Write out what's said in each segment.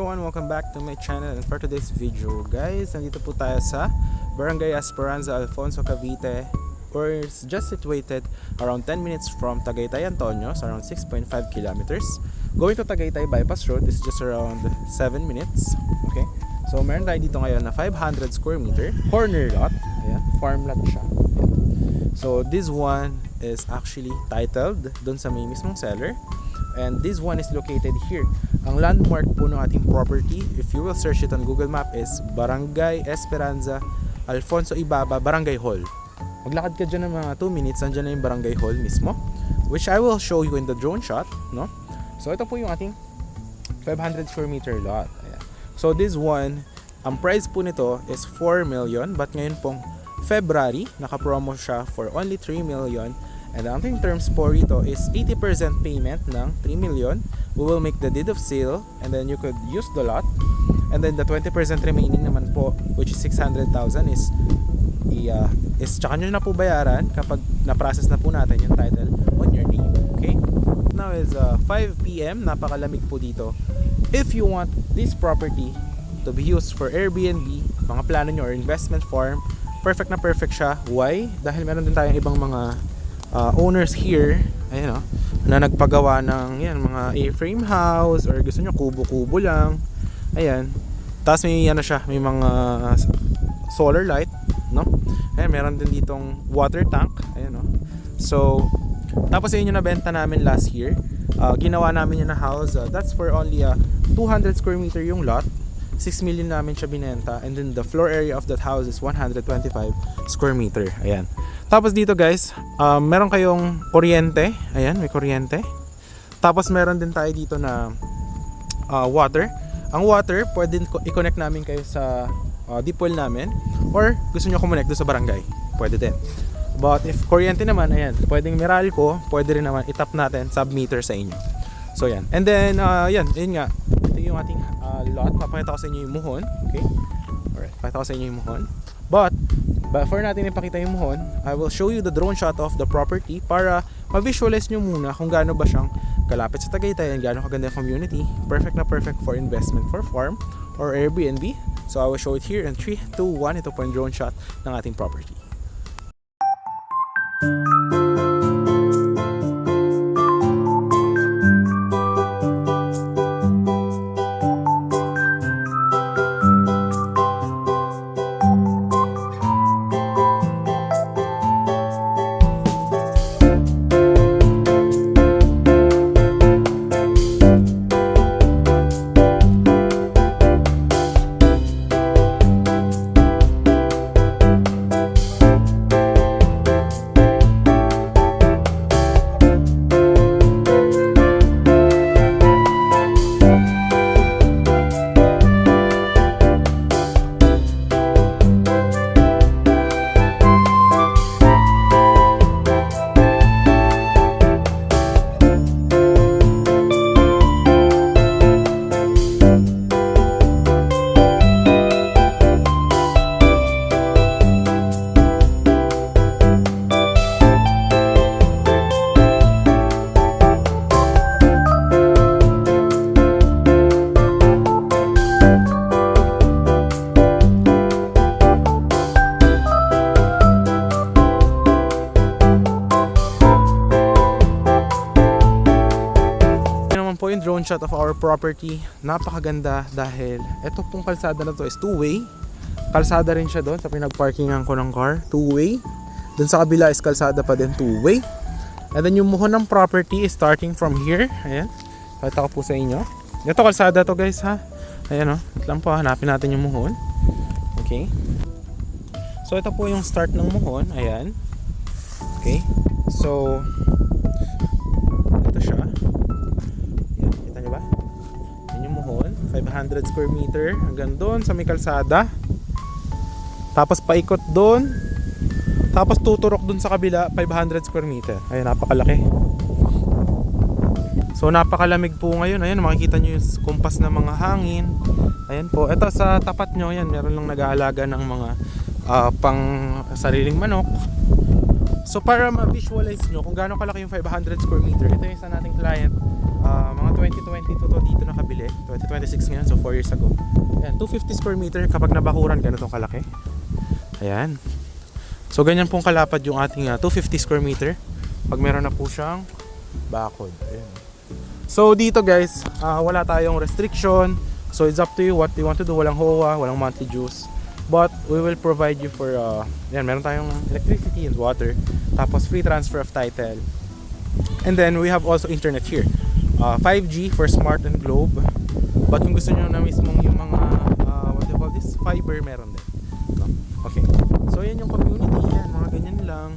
everyone, welcome back to my channel. And for today's video guys, nandito po tayo sa Barangay Esperanza, Alfonso, Cavite, or it's just situated around 10 minutes from Tagaytay, Antonio, so around 6.5 kilometers. Going to Tagaytay bypass road is just around 7 minutes. Okay, so meron tayo dito ngayon na 500 square meter corner lot. Ayan, farm lot siya. Ayan. So this one is actually titled dun sa may mismong seller. And this one is located here. Ang landmark po ng ating property, if you will search it on Google Map, is Barangay Esperanza, Alfonso Ibaba, Barangay Hall. Maglakad ka dyan ng mga 2 minutes, andyan na yung Barangay Hall mismo, which I will show you in the drone shot, no? So ito po yung ating 500 square meter lot. Ayan. So this one, ang price po nito is 4 million, but ngayon pong February, naka-promo siya for only 3 million. And ang ating terms po rito is 80% payment ng 3 million. We will make the deed of sale and then you could use the lot. And then the 20% remaining naman po, which is 600,000, is tsaka nyo na po bayaran kapag na-process na po natin yung title on your name. Okay? Now is 5 PM, napakalamig po dito. If you want this property to be used for Airbnb, mga plano nyo or investment farm, perfect na perfect siya. Why? Dahil meron din tayong ibang mga owners here, ayun o, na nagpagawa ng yan, mga A-frame house, or gusto nyo kubo-kubo lang, ayan. Tapos may ano siya, may mga solar light, no? Ayan, meron din ditong water tank, ayan o. So tapos yun yung nabenta namin last year, ginawa namin yun na house, that's for only 200 square meter yung lot. 6 million namin siya binenta, and then the floor area of that house is 125 square meter. Ayan. Tapos dito guys, meron kayong kuryente. Ayan, may kuryente. Tapos meron din tayo dito na water. Ang water, pwede i-connect namin kayo sa deep well namin, or gusto nyo connect doon sa barangay, pwede din. But if kuryente naman, ayan, pwedeng Meralco, pwede rin naman itap natin sub-meter sa inyo. So yan. And then, yun nga. Ito yung ating lot. Papakita ko sa inyo yung muhon. Okay? Alright, pakita ko sa inyo yung muhon. But before natin ipakita yung muhon, I will show you the drone shot of the property para ma-visualize nyo muna kung gaano ba siyang kalapit sa Tagaytay, gaano kaganda yung community. Perfect na perfect for investment for farm or Airbnb. So I will show it here in 3, 2, 1. Ito po yung drone shot ng ating property. Yung drone shot of our property, napakaganda dahil ito pong kalsada na to is two-way. Kalsada rin siya doon sa pinagparkingan ko ng car, two-way. Doon sa kabila is kalsada pa din, two-way. And then yung muhon ng property is starting from here. Ayan, pakita ko po sa inyo. Ito kalsada to guys ha. Ayan o, ito lang po, hanapin natin yung muhon. Okay, so ito po yung start ng muhon. Ayan. Okay, so ito siya. 500 square meter hanggang doon sa may kalsada, tapos paikot doon, tapos tuturok doon sa kabila 500 square meter. Ayun, napakalaki. So napakalamig po ngayon. Ayun, makikita nyo yung kumpas ng mga hangin. Ayan po, ito sa tapat nyo, yan, meron lang nag-aalaga ng mga pang sariling manok. So para ma-visualize nyo kung gaano kalaki yung 500 square meter, ito yung isa nating client Mga 2022 to dito nakabili. 2026 ngayon, so 4 years ago. Ayan, 250 square meter kapag nabakuran ganitong kalaki. Ayan. So ganyan pong kalapad yung ating 250 square meter pag meron na po siyang bakod. Ayan. So dito guys, wala tayong restriction. So it's up to you what you want to do. Walang HOA, walang monthly dues. But we will provide you for yan, meron tayong electricity and water, tapos free transfer of title. And then we have also internet here. 5G for Smart and Globe. But kung gusto niyo na mismong yung mga what do you call this? Fiber meron din. No? Okay. So yan yung community, yan, mga ganyan lang.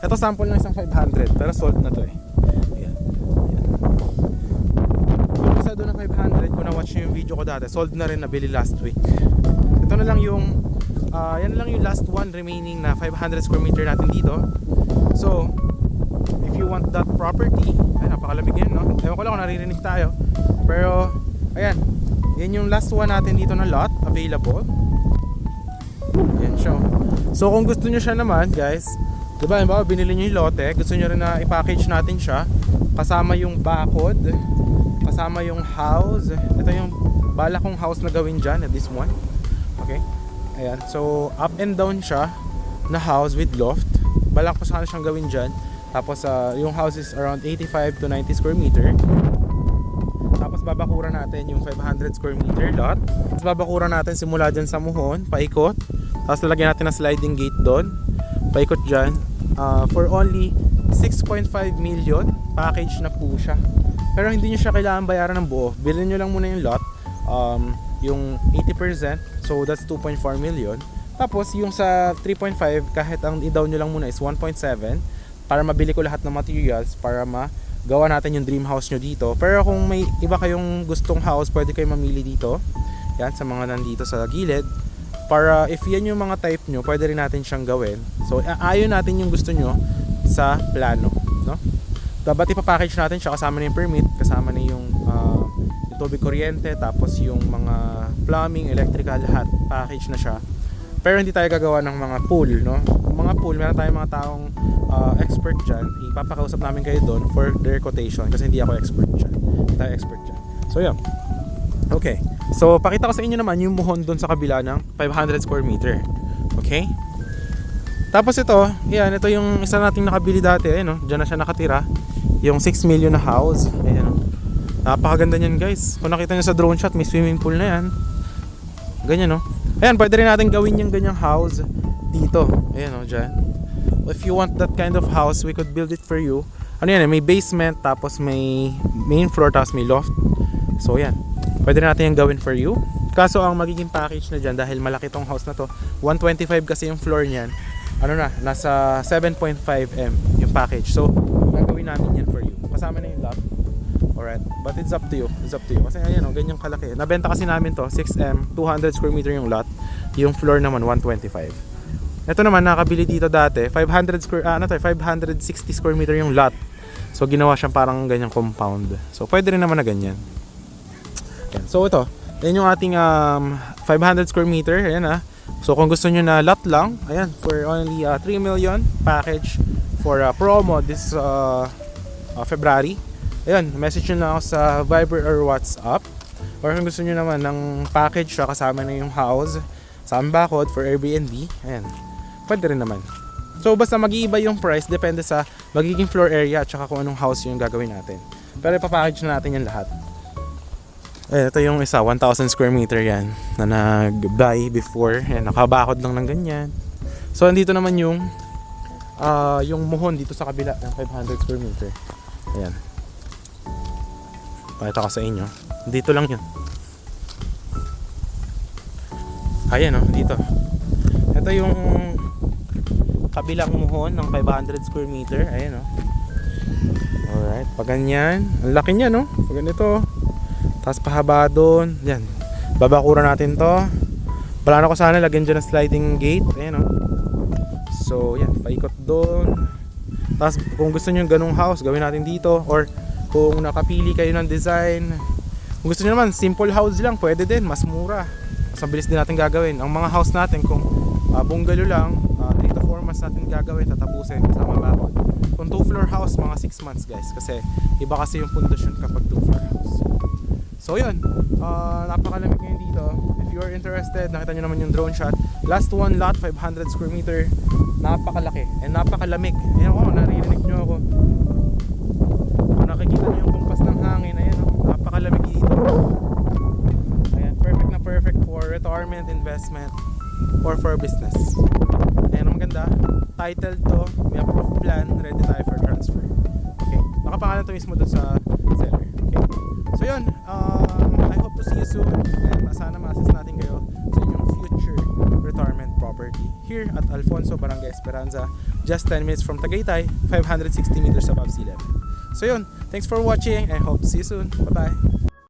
Ito sample ng isang 500 pero sold na to eh. Ayan. Ayan. Kung isa doon ng 500, kung na-watch niyo yung video ko dati, sold na rin, nabili last week. Ito na lang yung yan lang yung last one remaining na 500 square meter natin dito. So if you want that property, ay napakalamig yan, no? Ewan ko lang kung naririnig tayo, pero ayan, yan yung last one natin dito na lot available. Yan siya. So kung gusto nyo siya naman guys, diba, binili nyo yung lote, gusto nyo rin na i-package natin siya kasama yung bakod, kasama yung house. Ito yung bala kong house na gawin dyan, this one. Okay. Ayan, so up and down siya na house with loft. Balak ko sana siyang gawin dyan. Tapos yung house is around 85 to 90 square meter. Tapos babakuran natin yung 500 square meter lot. Tapos babakuran natin simula dyan sa muhon, paikot. Tapos lalagyan natin ng sliding gate doon, paikot dyan. For only 6.5 million, package na po siya. Pero hindi nyo siya kailangan bayaran ng buo. Bilhin nyo lang muna yung lot, yung 80%, so that's 2.4 million. Tapos yung sa 3.5, kahit ang i-down nyo lang muna is 1.7 para mabili ko lahat ng materials para magawa natin yung dream house nyo dito. Pero kung may iba kayong gustong house, pwede kayo mamili dito. Yan, sa mga nandito sa gilid. Para if yan yung mga type nyo, pwede rin natin siyang gawin. So ayon natin yung gusto nyo sa plano, no? Dapat ipapackage natin siya, kasama na yung permit, kasama na yung tubig, kuryente, tapos yung mga plumbing, electrical, lahat package na siya. Pero hindi tayo gagawa ng mga pool, no? Mga pool, meron tayong mga taong expert dyan. Ipapakausap namin kayo doon for their quotation kasi hindi ako expert dyan. Hindi tayo expert dyan. So yeah. Okay. So pakita ko sa inyo naman yung muhon doon sa kabila ng 500 square meter. Okay? Tapos ito, yan, ito yung isa nating nakabili dati, no? Diyan na siya nakatira. Yung 6 million na house. Ayan, no? Napakaganda niyan, guys. Kung nakita niyo sa drone shot, may swimming pool na yan. Ganyan, no? Ayan, pwede rin natin gawin yung ganyang house dito. Ayan, no? Diyan. If you want that kind of house, we could build it for you. Ano yan, may basement, tapos may main floor, tapos may loft. So, yan. Pwede rin natin yung gawin for you. Kaso, ang magiging package na dyan, dahil malaki tong house na to, 125 kasi yung floor niyan. Ano na, nasa 7.5M yung package. So, gagawin namin yan for you. Kasama na yung lot. Alright, but it's up to you. It's up to you. Kasi ayan, ganyang kalaki. Nabenta kasi namin to, 6M, 200 square meter yung lot. Yung floor naman, 125. Ito naman, nakabili dito dati, 560 square meter yung lot. So, ginawa siyang parang ganyang compound. So, pwede rin naman na ganyan. Ayan. So, ito. Yan yung ating 500 square meter. Ayan. So kung gusto nyo na lot lang, ayan, for only 3 million package for promo this February. Ayan, message nyo lang ako sa Viber or WhatsApp. Or kung gusto nyo naman ng package siya, kasama na yung house, sa bakod for Airbnb, ayan, pwede rin naman. So basta mag-iiba yung price, depende sa magiging floor area at saka kung anong house yung gagawin natin. Pero ipapackage na natin yung lahat. Eh, ito yung isa, 1,000 square meter yan na nag-buy before. Ayan, nakabakod lang ng ganyan. So, andito naman yung muhon dito sa kabila ng 500 square meter. Ayan. Pakita ko sa inyo. Dito lang yun. Ayan, no? Dito. Ito yung kabilang muhon ng 500 square meter. Ayan, no? Alright. Pag ganyan. Ang laki niya, no? Pag ganito. Tapos pahaba doon. Yan. Babakuran natin to. Plano ko sana lagyan dyan ng sliding gate. Ayan, o. So, yan. Paikot doon. Tapos kung gusto nyo yung ganung house, gawin natin dito. Or kung nakapili kayo ng design, kung gusto nyo naman, simple house lang, pwede din. Mas mura. Mas mabilis din natin gagawin. Ang mga house natin, kung bungalow lang, 3 to 4 months natin gagawin, tatapusin kasama bakod. Kung 2 floor house, mga 6 months guys. Kasi iba kasi yung pundasyon kapag 2 floor So yun, napakalamig ngayon dito. If you are interested, nakita nyo naman yung drone shot. Last one lot, 500 square meter. Napakalaki and napakalamig. Ayan ako, naririnig nyo ako. Kung nakikita nyo yung kumpas ng hangin, ayan o, napakalamig dito. Ayan, perfect na perfect for retirement, investment, or for business. Ayan ang maganda. Titled to, may approved plan, ready tayo for transfer. Okay, nakapangalan to mismo dun sa seller. Okay. So yun, I hope to see you soon and sana ma-assist natin kayo sa inyong future retirement property here at Alfonso, Barangay Esperanza, just 10 minutes from Tagaytay, 560 meters above sea level. So yun, thanks for watching and hope to see you soon. Bye bye.